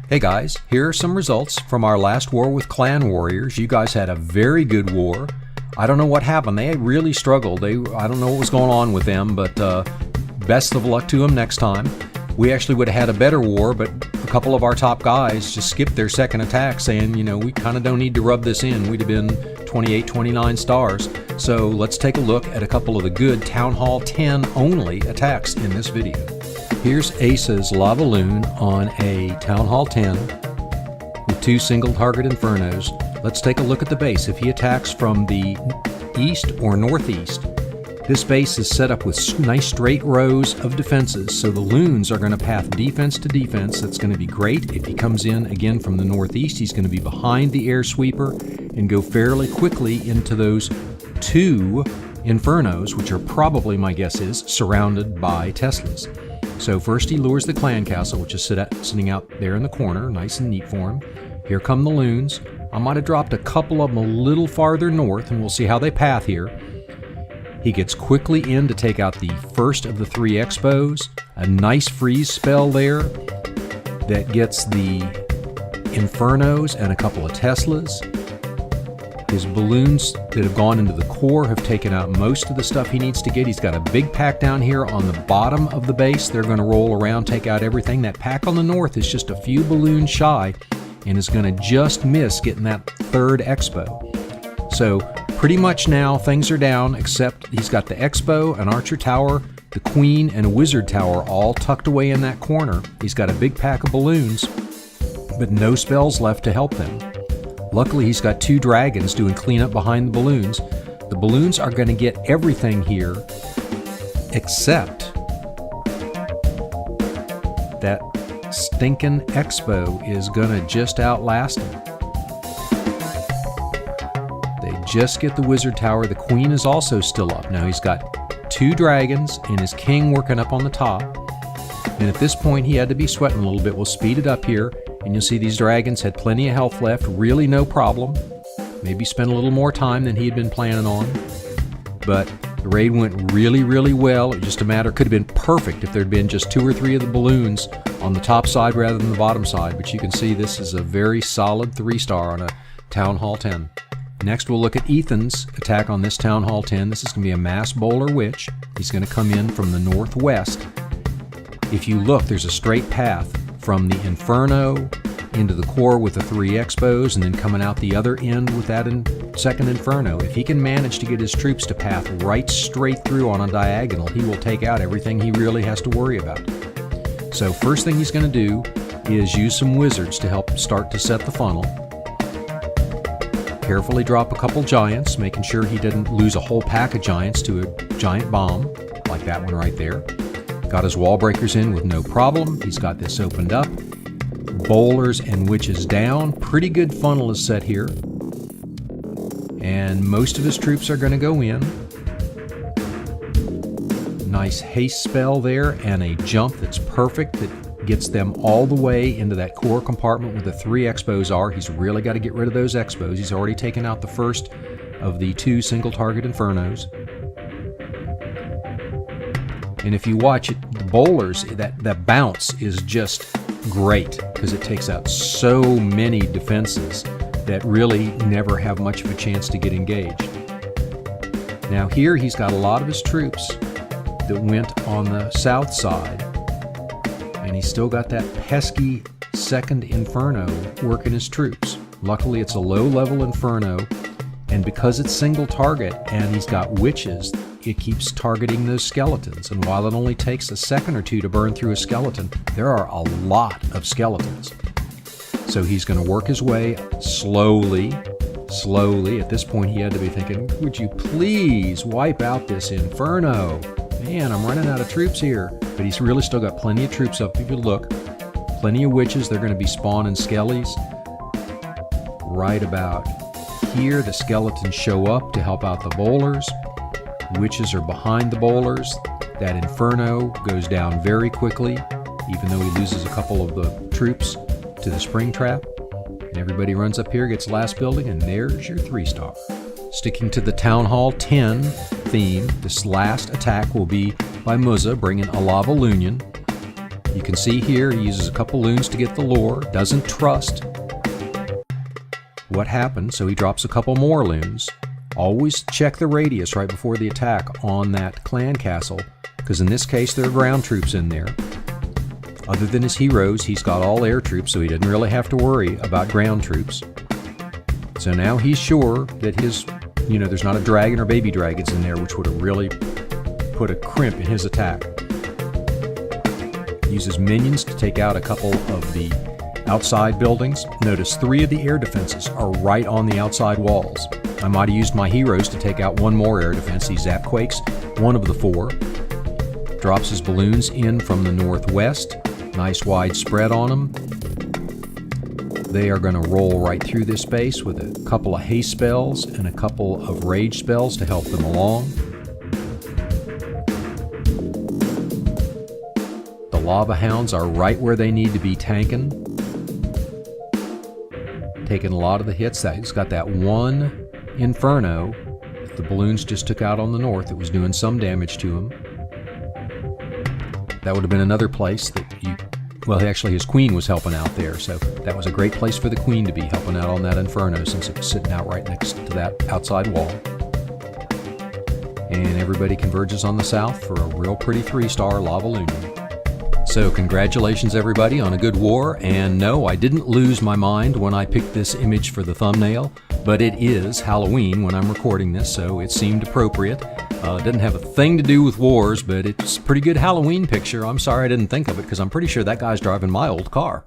Hey guys, here are some results from our last war with clan warriors. You guys had a very good war. I don't know what happened. They really struggled. I don't know what was going on with them, but best of luck to them next time. We actually would have had a better war, but a couple of our top guys just skipped their second attack saying, you know, we kind of don't need to rub this in. We'd have been 28, 29 stars. So let's take a look at a couple of the good Town Hall 10 only attacks in this video. Here's Ace's lavaloon on a Town Hall 10 with 2 single target infernos. Let's take a look at the base. If he attacks from the east or northeast, this base is set up with nice straight rows of defenses, so the loons are going to path defense to defense. That's going to be great. If he comes in again from the northeast, he's going to be behind the air sweeper and go fairly quickly into those 2 infernos, which are probably, my guess is, surrounded by Teslas. So first he lures the clan castle, which is sitting out there in the corner, nice and neat for him. Here come the loons. I might have dropped a couple of them a little farther north, and we'll see how they path here. He gets quickly in to take out the first of the 3 expos. A nice freeze spell there that gets the infernos and a couple of Teslas. His balloons that have gone into the core have taken out most of the stuff he needs to get. He's got a big pack down here on the bottom of the base. They're going to roll around, take out everything. That pack on the north is just a few balloons shy and is going to just miss getting that 3rd expo. So pretty much now things are down, except he's got the expo, an archer tower, the queen, and a wizard tower all tucked away in that corner. He's got a big pack of balloons, but no spells left to help them. Luckily, he's got 2 dragons doing cleanup behind the balloons. The balloons are going to get everything here, except that stinking expo is going to just outlast him. They just get the wizard tower. The queen is also still up. Now he's got 2 dragons and his king working up on the top. And at this point, he had to be sweating a little bit. We'll speed it up here. And you'll see these dragons had plenty of health left, really no problem. Maybe spent a little more time than he had been planning on. But the raid went really, really well. It was just a matter, could have been perfect if there'd been just 2 or 3 of the balloons on the top side rather than the bottom side. But you can see this is a very solid 3-star on a Town Hall 10. Next we'll look at Ethan's attack on this Town Hall 10. This is going to be a mass bowler witch. He's going to come in from the northwest. If you look, there's a straight path from the Inferno into the core with the 3 expos, and then coming out the other end with that second Inferno. If he can manage to get his troops to path right straight through on a diagonal, he will take out everything he really has to worry about. So first thing he's going to do is use some wizards to help start to set the funnel. Carefully drop a couple giants, making sure he didn't lose a whole pack of giants to a giant bomb, like that one right there. Got his wall breakers in with no problem. He's got this opened up. Bowlers and witches down. Pretty good funnel is set here. And most of his troops are going to go in. Nice haste spell there and a jump that's perfect that gets them all the way into that core compartment where the 3 expos are. He's really got to get rid of those expos. He's already taken out the first of the 2 single target infernos. And if you watch it, the bowlers, that bounce is just great because it takes out so many defenses that really never have much of a chance to get engaged. Now here he's got a lot of his troops that went on the south side, and he's still got that pesky 2nd Inferno working his troops. Luckily it's a low-level Inferno, and because it's single target and he's got witches, it keeps targeting those skeletons. And while it only takes a second or 2 to burn through a skeleton, there are a lot of skeletons. So he's going to work his way slowly. At this point he had to be thinking, would you please wipe out this Inferno? Man, I'm running out of troops here. But he's really still got plenty of troops up. If you look, plenty of witches. They're going to be spawning skellies. Right about here, the skeletons show up to help out the bowlers. Witches are behind the bowlers. That Inferno goes down very quickly, even though he loses a couple of the troops to the spring trap. And everybody runs up here, gets last building, and there's your 3-star. Sticking to the Town Hall 10 theme, this last attack will be by Muza, bringing a lavaloonion. You can see here he uses a couple loons to get the lure, doesn't trust what happened, so he drops a couple more loons. Always check the radius right before the attack on that clan castle, because in this case there are ground troops in there. Other than his heroes, he's got all air troops, so he didn't really have to worry about ground troops. So now he's sure that his, there's not a dragon or baby dragons in there, which would have really put a crimp in his attack. Uses minions to take out a couple of the outside buildings. Notice 3 of the air defenses are right on the outside walls. I might have used my heroes to take out one more air defense. He zap quakes 1 of the 4. Drops his balloons in from the northwest. Nice wide spread on them. They are going to roll right through this base with a couple of haste spells and a couple of rage spells to help them along. The lava hounds are right where they need to be tanking. Taking a lot of the hits. He's got that one inferno the balloons just took out on the north that was doing some damage to him. That would have been another place that actually his queen was helping out there, so that was a great place for the queen to be helping out on that inferno since it was sitting out right next to that outside wall. And everybody converges on the south for a real pretty 3-star lavaloonion. So congratulations everybody on a good war, and no, I didn't lose my mind when I picked this image for the thumbnail, but it is Halloween when I'm recording this, so it seemed appropriate. It doesn't have a thing to do with wars, but it's a pretty good Halloween picture. I'm sorry I didn't think of it, because I'm pretty sure that guy's driving my old car.